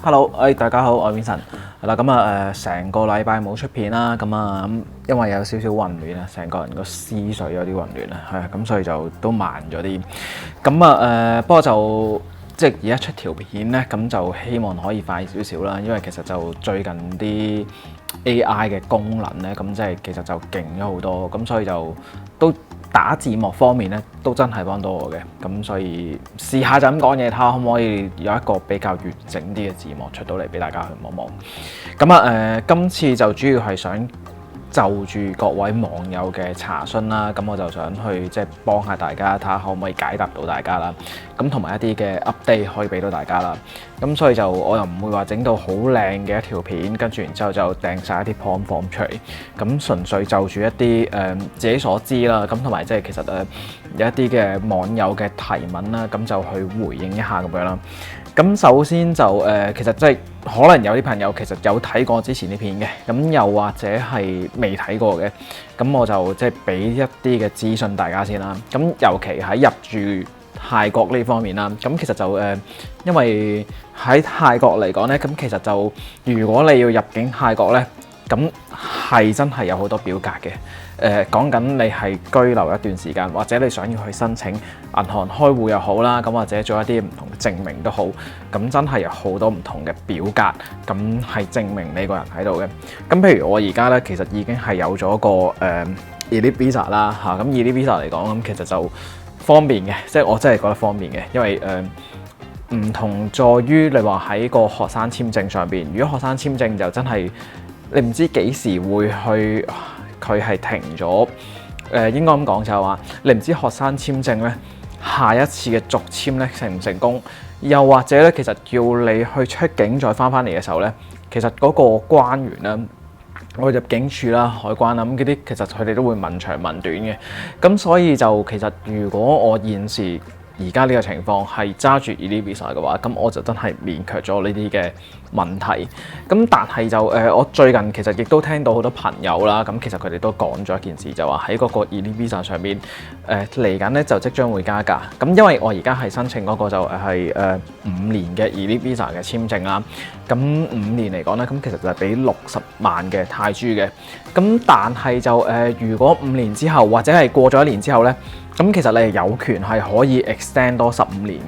Hello，大家好，我係 Vincent。係啦，成個禮拜冇出片啦，因為有少少混亂啊，成個人個思緒有啲混亂啊，係咁所以就都慢咗啲。不過就即係而家出條片咧，咁就希望可以快少少啦，因為其實就最近啲 AI 嘅功能咧，咁即係其實就勁咗好多，咁所以就都打字幕方面咧，都真係幫到我嘅，咁所以試下就咁講嘢，睇下可唔可以有一個比較完整啲嘅字幕出到嚟俾大家去望望。今次就主要係想就住各位網友嘅查詢啦，咁我就想去即係幫下大家，睇下可唔可以解答到大家啦。咁同埋一啲嘅 update 可以俾到大家啦。咁所以就我又唔會話整到好靚嘅一條片，跟住然之後就掟晒一啲 point form 出嚟。咁純粹就住一啲自己所知啦。咁同埋即係其實有一啲嘅網友嘅提問啦，咁就去回應一下咁樣啦。咁首先就其實即係可能有啲朋友其實有睇過之前啲片嘅，咁又或者係未睇過嘅，咁我就即係俾一啲嘅資訊大家先啦。咁尤其喺入住泰國呢方面啦，咁其實就因為喺泰國嚟講咧，咁其實就如果你要入境泰國咧，咁係真係有好多表格嘅。講緊你係居留一段時間，或者你想要去申請銀行開戶又好啦，咁或者做一啲唔同嘅證明都好，咁真係有好多唔同嘅表格，咁係證明你個人喺度嘅。咁譬如我而家咧，其實已經係有咗個Elite Visa 啦嚇，咁 Elite Visa 嚟講，咁其實就方便嘅，即係我真係覺得方便嘅，因為唔同在於你話喺個學生簽證上邊，如果學生簽證就真係你唔知幾時會去。佢係停咗，應該咁講就係話，你唔知學生簽證咧，下一次嘅續簽咧成唔成功，又或者咧，其實叫你去出境再翻嚟嘅時候咧，其實嗰個關員咧，我入境處啦、海關啦，咁嗰啲其實佢哋都會問長問短嘅，咁所以就其實如果我現時而家呢個情況係揸住 Elite Visa 嘅話，咁我就真係免卻咗呢啲嘅問題。咁但係就我最近其實亦都聽到好多朋友啦，咁其實佢哋都講咗一件事，就話喺嗰個 Elite Visa 上面嚟緊咧就即將會加價。咁因為我而家係申請嗰個就係5年嘅 Elite Visa 嘅簽證啦。咁5年嚟講咧，咁其實就係俾60萬嘅泰銖嘅。咁但係就如果5年之後或者係過咗1年之後咧，咁其實你係有權係可以 extend 多15年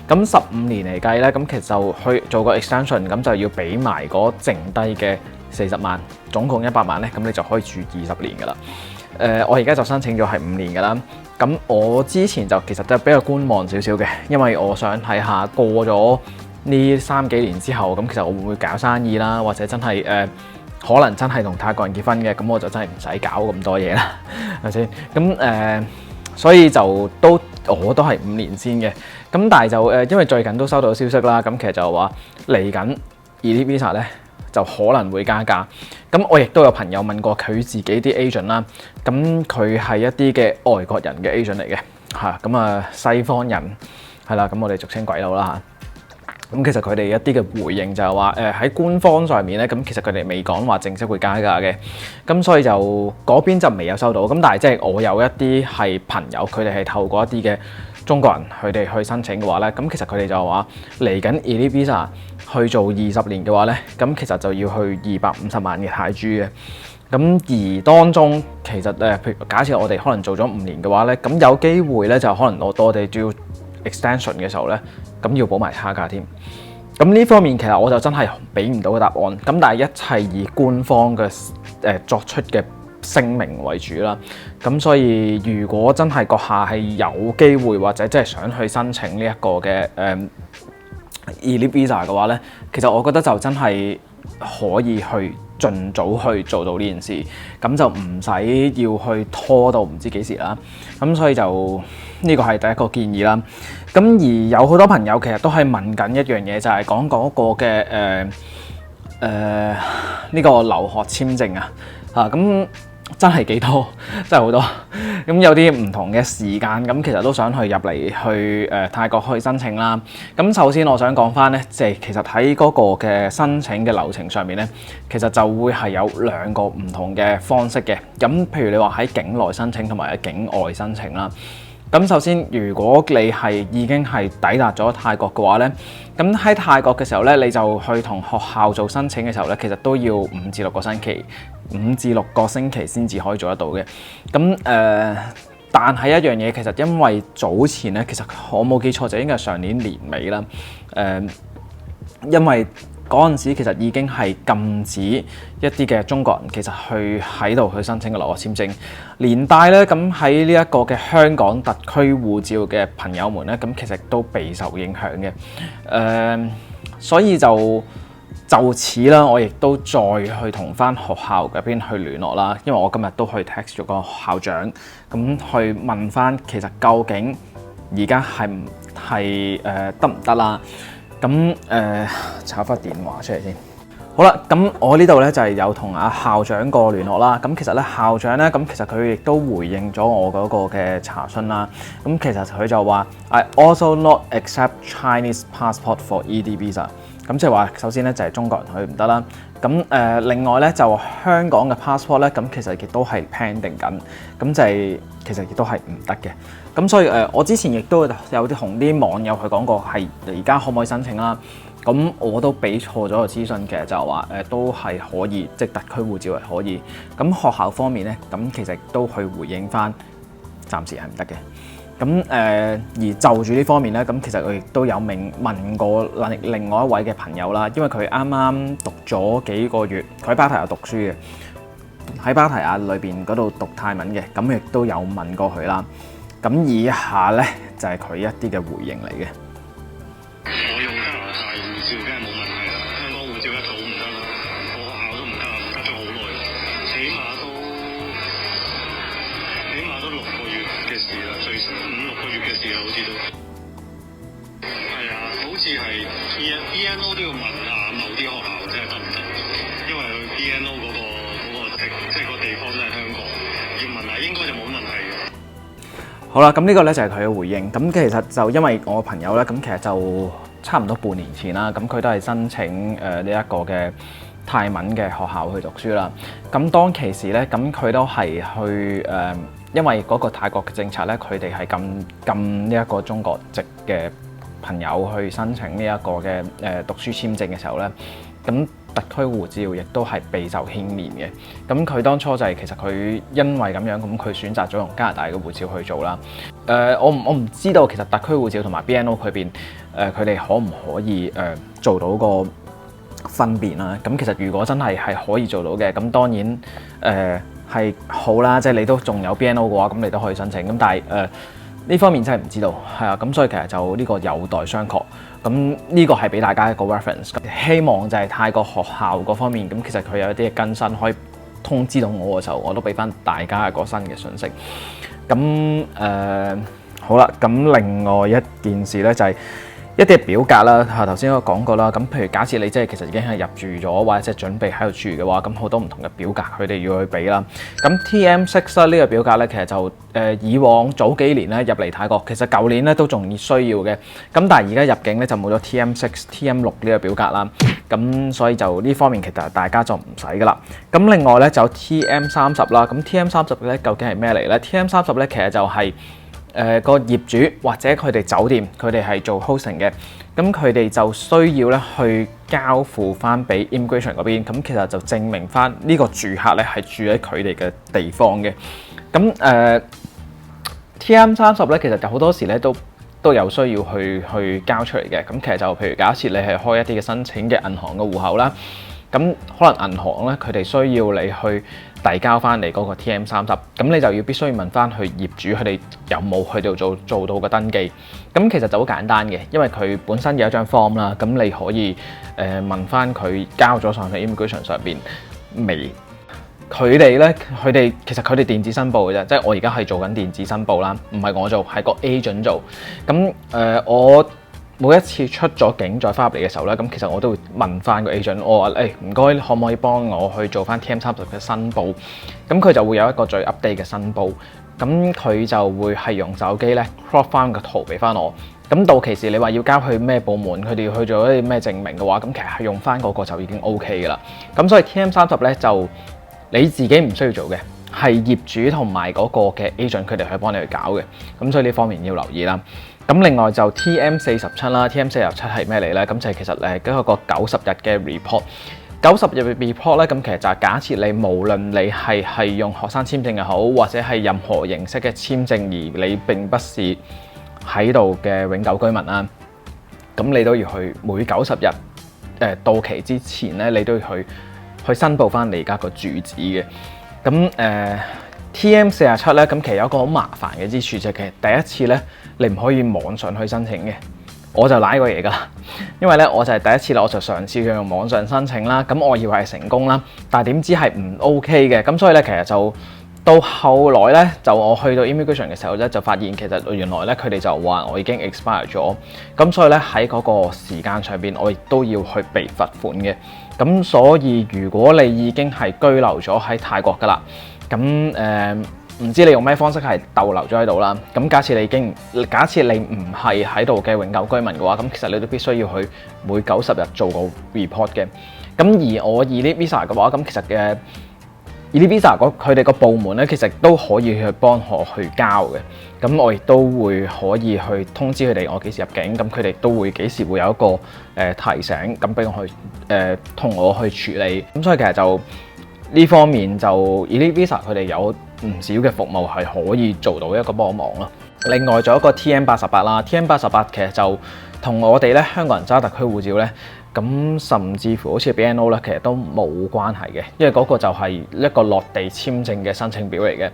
嘅，咁15年嚟計咧，咁其實就去做個 extension，咁就要俾埋嗰剩低嘅40萬，總共100萬咧，咁你就可以住20年噶啦。我而家就申請咗係5年噶啦，咁我之前就其實就比較觀望少少嘅，因為我想睇下過咗呢3幾年之後，咁其實我會唔會搞生意啦，或者真係可能真係同泰國人結婚嘅，咁我就真係唔使搞咁多嘢啦，係咪先？咁所以就我都係5年先嘅，咁但係就因為最近都收到消息啦，咁其實就話嚟緊 Elite Visa 咧就可能會加價，咁我亦都有朋友問過佢自己啲 agent 啦，咁佢係一啲嘅外國人嘅 agent 嚟嘅嚇，咁西方人係啦，咁我哋俗稱鬼佬啦嚇。咁其實佢哋一啲嘅回應就係話喺官方上面咧，咁其實佢哋未講話正式會加價嘅，咁所以就嗰邊就未有收到。咁但係即係我有一啲係朋友，佢哋係透過一啲嘅中國人佢哋去申請嘅話咧，咁其實佢哋就話嚟緊 Elite Visa 去做20年嘅話咧，咁其實就要去250萬嘅泰銖嘅。咁而當中其實譬如假設我哋可能做咗5年嘅話咧，咁有機會咧就可能我哋都要 extension 嘅時候咧，咁要補埋差價添。咁呢方面其實我就真係俾唔到個答案。咁但係一切以官方嘅作出嘅聲明為主啦。咁所以如果真係閣下係有機會或者真係想去申請呢一個嘅Elite Visa 嘅話咧，其實我覺得就真係可以去盡早去做到呢件事，咁就唔使要去拖到唔知幾時啦。咁所以就呢個係第一個建議啦。咁而有好多朋友其實都係問緊一樣嘢，就係講嗰個嘅呢個留學簽證啊，咁真係幾多，真係好多。咁有啲唔同嘅時間，咁其實都想去入嚟去泰國去申請啦。咁首先我想講翻咧，即係其實喺嗰個嘅申請嘅流程上面咧，其實就會係有2個唔同嘅方式嘅。咁譬如你話喺境內申請同埋喺境外申請啦。咁首先，如果你係已經係抵達咗泰國嘅話咧，咁喺泰國嘅時候咧，你就去同學校做申請嘅時候咧，其實都要5至6個星期先至可以做得到嘅。咁但係一樣嘢，其實因為早前咧，其實我冇記錯就應該係上年年尾啦。因為嗰陣時其實已經係禁止一啲嘅中國人其實去喺度去申請嘅留學簽證，連帶咧咁喺呢一個嘅香港特區護照嘅朋友們咧，咁其實都備受影響嘅。所以就此啦，我亦都再去同翻學校嗰邊去聯絡啦，因為我今日都去 text 咗個校長，咁去問翻其實究竟而家係得唔得啦？咁插翻電話出嚟先。好啦，咁我呢度咧就係有同阿校長個聯絡啦。咁其實咧校長咧，咁其實佢亦都回應咗我嗰個嘅查詢啦。咁其實佢就話 I also not accept Chinese passport for ED visa。咁即係話，首先咧就係中國人去唔得啦。咁另外咧就香港嘅 passport 咧，咁其實亦都係 pending 緊。咁就係其實亦都係唔得嘅。咁所以我之前亦都有同啲網友去講過，係而家可唔可以申請啦？咁我都俾錯咗個資訊嘅，就話都係可以，即係特區護照係可以。咁學校方面咧，咁其實都去回應翻，暫時係唔得嘅。咁而就住呢方面咧，咁其實佢亦都有問過另外一位嘅朋友啦，因為佢啱啱讀咗幾個月，佢喺芭提雅讀書嘅，喺芭提雅裏邊嗰度讀泰文嘅，咁亦都有問過佢啦。咁以下咧就係佢一啲嘅回應嚟嘅。我用加拿大護照梗係冇問題啦，香港護照一早唔得啦，我學校都唔得咗好耐，起碼都6個月嘅事啦，最少5、6個月嘅事啦，好似都係啊，好似係 BNO 都要問下某啲學校真係得唔得，因為佢 BNO 嗰個即係個地方都係香港，要問下應該就冇問題嘅。好啦，咁呢個咧就係佢嘅回應。咁其實就因為我朋友咧，咁其實就差唔多半年前啦，咁佢都係申請呢一個嘅泰文嘅學校去讀書啦。咁當其時咧，咁佢都係去因為嗰個泰國嘅政策咧，佢哋係禁呢一個中國籍嘅朋友去申請呢一個嘅讀書簽證嘅時候咧，咁特區護照亦都係備受牽連嘅。咁佢當初就係其實佢因為咁樣，咁佢選擇咗用加拿大嘅護照去做啦。我唔知道其實特區護照同埋 BNO 佢邊佢哋可唔可以做到個分辨啦？咁其實如果真係可以做到嘅，咁當然係好啦，即係你都仲有 BNO 嘅話，咁你都可以申請。咁但係呢方面真係唔知道，係啊，咁所以其實就呢個有待商榷。咁呢個係俾大家一個 reference。希望就係泰國學校嗰方面，咁其實佢有一啲嘅更新可以通知到我嘅時候，我都俾翻大家一個新嘅信息。咁好啦，咁另外一件事咧就係一啲表格啦，頭先我講過啦。咁譬如假設你即係其實已經係入住咗，或者即係準備喺度住嘅話，咁好多唔同嘅表格佢哋要去俾啦。咁 TM6 呢個表格咧，其實就以往早幾年咧入嚟泰國，其實舊年咧都仲需要嘅。咁但係而家入境咧就冇咗 TM6、TM6 呢個表格啦。咁所以就呢方面其實大家就唔使噶啦。咁另外咧就有 TM30啦。咁 TM30咧究竟係咩嚟咧？TM30咧其實就係個業主或者佢哋酒店，佢哋係做 hosting 嘅，咁佢哋就需要咧去交付翻俾 immigration 嗰邊，咁其實就證明翻呢個住客咧係住喺佢哋嘅地方嘅。咁TM30咧其實就好多時咧都有需要去交出嚟嘅。咁其實就譬如假設你係開一啲嘅申請嘅銀行嘅戶口啦，咁可能銀行咧佢哋需要你去遞交翻嚟嗰個 TM30，咁你就要必須要問翻去業主佢哋有冇去到做到個登記。咁其實就好簡單嘅，因為佢本身有一張 form 啦，咁你可以問翻佢交咗上去 immigration 上邊未？佢哋其實佢哋電子申報嘅啫，即係我而家係做緊電子申報啦，唔係我做，係個 agent 做。咁我每一次出咗境再翻入嚟嘅時候咧，咁其實我都會問翻個 agent，我話唔該，可唔可以幫我去做翻 TM30 嘅申報？咁佢就會有一個最 update 嘅申報，咁佢就會係用手機咧 crop 翻個圖俾翻我。咁到期時你話要交去咩部門，佢哋要去做一啲咩證明嘅話，咁其實係用翻嗰個就已經 OK 噶啦。咁所以 TM30咧就你自己唔需要做嘅，係業主同埋嗰個嘅 agent 佢哋去幫你去搞嘅，咁所以呢方面要留意啦。咁另外就 TM47 啦，TM47係咩嚟咧？咁就係其實誒嗰個90日嘅 report。90日嘅 report 咧，咁其實就係假設你無論你係用學生簽證又好，或者係任何形式嘅簽證，而你並不是喺度嘅永久居民啦，咁你都要去每90日到期之前咧，你都要去申報翻你而家個住址嘅。咁TM47咧，咁其實有一個好麻煩嘅之處就係其實第一次咧，你唔可以網上去申請嘅。我就賴過嘢㗎啦，因為咧我就係第一次啦，我就嘗試用網上申請啦，咁我以為係成功啦，但係點知係唔 OK 嘅，咁所以咧其實就到後來咧，就我去到 immigration 嘅時候咧，就發現其實原來咧佢哋就話我已經 expire 咗，咁所以咧喺嗰個時間上邊，我亦都要去被罰款嘅，咁所以如果你已經係居留咗喺泰國㗎啦，咁唔知你用咩方式係逗留咗喺度啦。咁假設你唔係喺度嘅永久居民嘅話，咁其實你都必須要去每90日做個 report 嘅。咁而我 Elite Visa 嘅話，咁其實嘅 Elite Visa 佢哋個部門咧，其實都可以去幫我去交嘅。咁我亦都會可以去通知佢哋我幾時入境，咁佢哋都會幾時會有一個提醒，咁俾我去同我去處理。咁所以其實就呢方面就 Elite Visa 佢哋有唔少嘅服務係可以做到一個幫忙咯。另外仲有一個 TM88 啦，TM88 其實就同我哋咧香港人揸特區護照咧，咁甚至乎好似 BNO 咧，其實都冇關係嘅，因為嗰個就係一個落地簽證嘅申請表嚟嘅。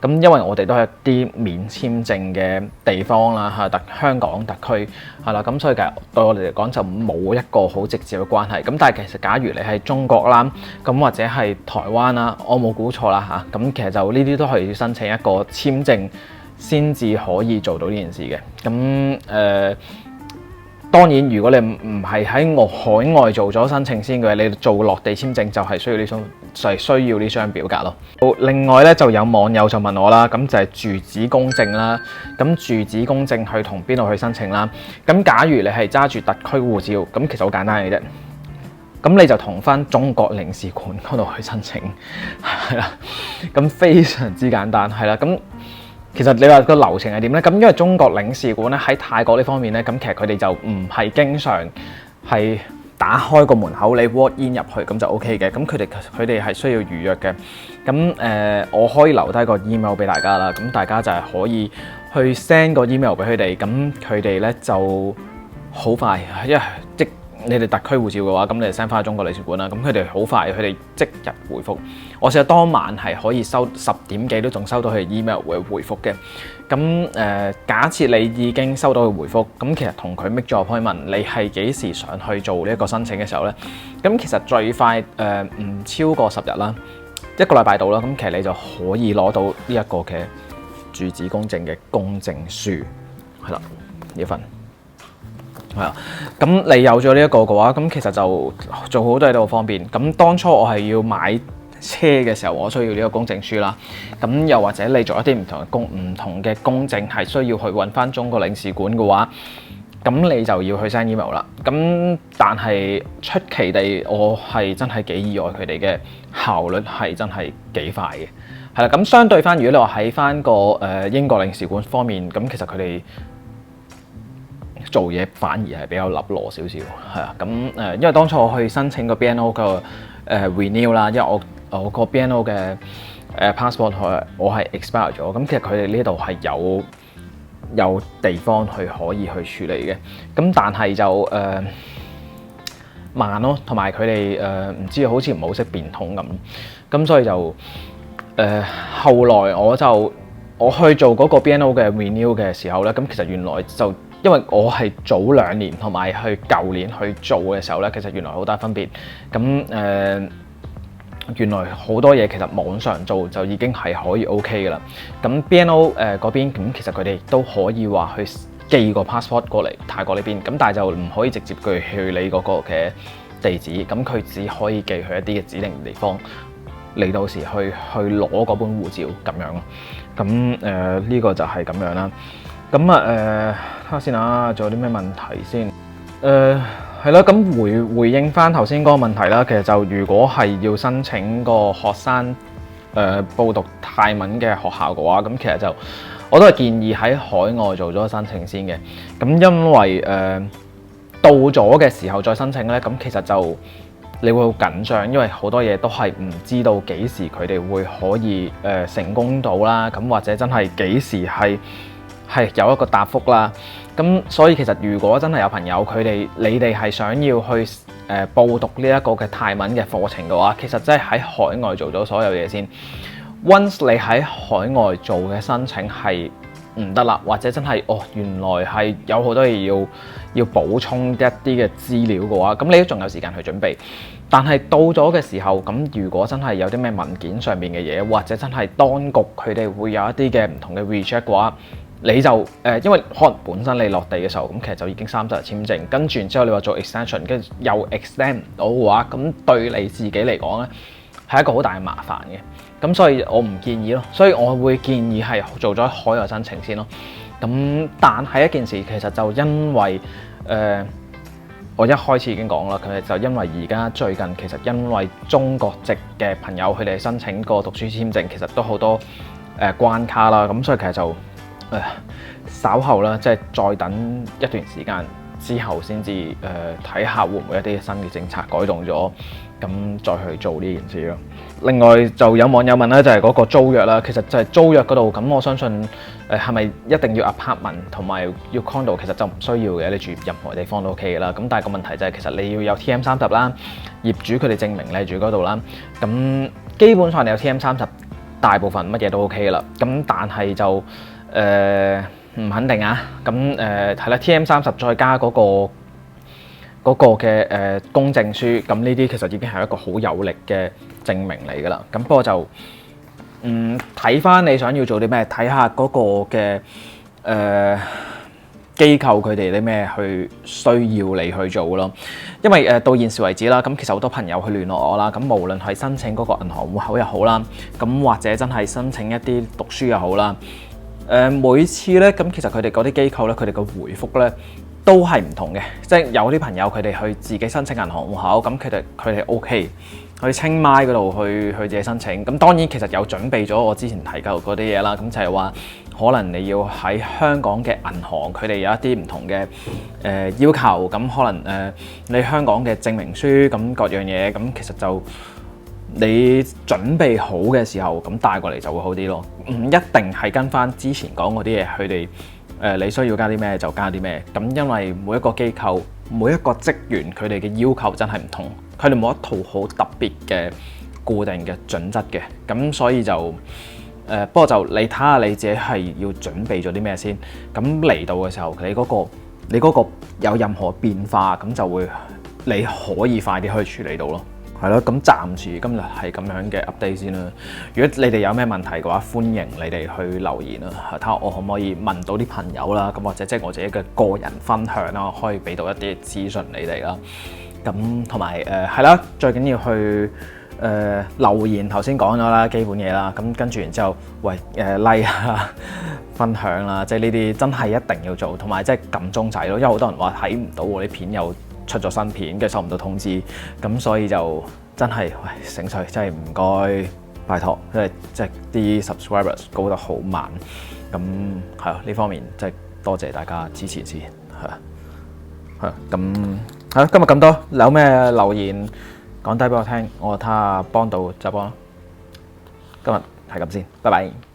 咁因為我哋都係一啲免簽證嘅地方啦，香港特區係啦，咁所以其實對我哋嚟講就冇一個好直接嘅關係。咁但係其實假如你係中國啦，咁或者係台灣啦，我冇估錯啦嚇，咁其實就呢啲都係要申請一個簽證先至可以做到呢件事嘅。咁當然，如果你唔係喺海外做咗申請先嘅，你做落地簽證就係需要呢張表格咯。另外咧，就有網友就問我啦，咁就係住址公證啦。咁住址公證去同邊度去申請啦？咁假如你係揸住特區護照，咁其實好簡單嘅啫。咁你就同翻中國領事館嗰度去申請，係啦。咁非常之簡單，係啦。咁其實你話個流程係點咧？咁因為中國領事館咧喺泰國呢方面咧，咁其實佢哋就唔係經常係打開個門口你 walk in 入去咁就 OK 嘅。咁佢哋係需要預約嘅。咁我可以留低個 email 俾大家啦。咁大家就係可以去 send 個 email 俾佢哋。咁佢哋咧就好快，因為你哋特區護照嘅話，咁你哋 send 翻去中國領事館啦。咁佢哋好快，佢哋即日回覆。我試過當晚係可以10點幾都仲收到佢 email 嘅回覆嘅。咁假設你已經收到佢回覆，咁其實同佢 make 咗 appointment，你係幾時上去做呢一個申請嘅時候咧？咁其實最快唔超過10日啦，一個禮拜到啦。咁其實你就可以攞到呢一個嘅住址公證嘅公證書，係啦，呢份。係啊，咁你有咗呢一個嘅話，咁其實就做好多嘢都好方便。咁當初我係要買車嘅時候，我需要呢個公證書啦。咁又或者你做一啲唔同嘅公證，係需要去揾翻中國領事館嘅話，咁你就要去 send email 啦。咁但係出奇地，我係真係幾意外，佢哋嘅效率係真係幾快嘅。係啦，咁相對翻，如果你話喺翻個英國領事館方面，咁其實佢哋做嘢反而係比較立落少少，係啊，咁因為當初我去申請個 BNO 個renew 啦，因為我個 BNO 嘅passport 我係 expire 咗，咁其實佢哋呢度係有地方可以去處理嘅，咁但係就慢咯，同埋佢哋唔知好似唔好識變通咁所以就後來我去做嗰個 BNO 嘅 renew 嘅時候咧，咁其實原來就因為我係早2年同埋去舊年去做嘅時候咧，其實原來好大分別。咁原來好多嘢其實網上做就已經係可以 OK 嘅啦。咁 BNO 嗰邊咁其實佢哋都可以話去寄個 passport 過嚟泰國呢邊，咁但係就唔可以直接去你嗰個嘅地址，咁佢只可以寄去一啲嘅指定地方，你到時去攞嗰本護照咁樣咯。咁呢個就係咁樣啦。咁睇下先啊，仲有啲咩問題先？係啦，咁回應翻頭先嗰個問題啦，其實就如果係要申請個學生報讀泰文嘅學校嘅話，咁其實就我都係建議喺海外做咗申請先嘅。咁因為到咗嘅時候再申請咧，咁其實就你會好緊張，因為好多嘢都係唔知道幾時佢哋會可以成功到啦，咁或者真係幾時係有一個答覆啦。咁所以其實如果真係有朋友你哋係想要去報讀呢一個嘅泰文嘅課程嘅話，其實真係喺海外做咗所有嘢先。Once 你喺海外做嘅申請係唔得啦，或者真係原來係有好多嘢要補充一啲嘅資料嘅話，咁你都仲有時間去準備。但係到咗嘅時候，咁如果真係有啲咩文件上面嘅嘢，或者真係當局佢哋會有一啲嘅唔同嘅 reject 嘅話，你就因為可能本身你落地嘅時候，咁其實就已經30日簽證，跟住之後你話做 extension， 跟住又 extend 唔到嘅話，咁對你自己嚟講咧係一個好大嘅麻煩嘅。咁所以我唔建議咯，所以我會建議係做咗海外申請先咯。咁但係一件事其實就因為我一開始已經講啦，佢哋就因為而家最近其實因為中國籍嘅朋友佢哋申請個讀書簽證，其實都好多關卡啦。咁所以其實就稍後啦，即係再等一段時間之後先至睇下會唔會一啲新嘅政策改動咗，咁再去做呢件事咯。另外就有網友問咧，就係嗰個租約啦，其實就係租約嗰度，咁我相信係咪一定要 apartment 同埋要 condo， 其實就唔需要嘅，你住任何地方都 OK 嘅啦。咁但係個問題就係其實你要有 TM30 啦，業主佢哋證明你住嗰度啦，咁基本上你有 TM30，大部分乜嘢都 OK 嘅啦。咁但係就唔肯定啊。咁係啦，TM30 再加嗰個嘅公證書，咁呢啲其實已經係一個好有力嘅證明嚟㗎啦。咁不過就睇翻你想要做啲咩，睇下嗰個嘅機構佢哋啲咩去需要你去做咯。因為到現時為止啦，咁其實好多朋友去聯絡我啦，咁無論係申請嗰個銀行戶口又好啦，咁或者真係申請一啲讀書又好啦，每次咧咁其實佢哋嗰啲機構咧，佢哋嘅回覆咧都係唔同嘅。即係有啲朋友佢哋去自己申請銀行戶口，咁佢哋 OK。去清邁嗰度去自己申請，咁當然其實有準備咗我之前提及嗰啲嘢啦，咁就係話可能你要喺香港嘅銀行，佢哋有一啲唔同嘅要求，咁可能你香港嘅證明書咁各樣嘢，咁其實就你準備好嘅時候，咁帶過嚟就會好啲咯。唔一定係跟翻之前講嗰啲嘢，佢哋你需要加啲咩就加啲咩，咁因為每一個機構每一個職員佢哋嘅要求真係唔同。佢哋冇一套好特別嘅固定嘅準則嘅，咁所以就不過就你睇下你自己係要準備咗啲咩先，咁嚟到嘅時候你嗰個有任何變化，咁就會你可以快啲去處理到咯。係咯，咁暫時今日係咁樣嘅 update 先啦。如果你哋有咩問題嘅話，歡迎你哋去留言啦，睇下我可唔可以問到啲朋友啦，咁或者即係我自己嘅個人分享啦，可以俾到一啲資訊你哋啦。咁同埋係啦，最緊要去留言，頭先講咗啦，基本嘢啦。咁跟住然之後，喂like 啊，分享啦，即係呢啲真係一定要做，同埋即係撳鐘仔咯。因為好多人話睇唔到喎，啲片又出咗新片，跟住收唔到通知，咁所以就真係喂醒水，真係唔該拜託，因為即係啲 subscribers 高得好慢，咁係啊，呢方面即係多謝大家支持先係啊，咁。好，今日咁多，有咩留言講低俾我聽，我睇下幫到就幫啦。今日係咁先，拜拜。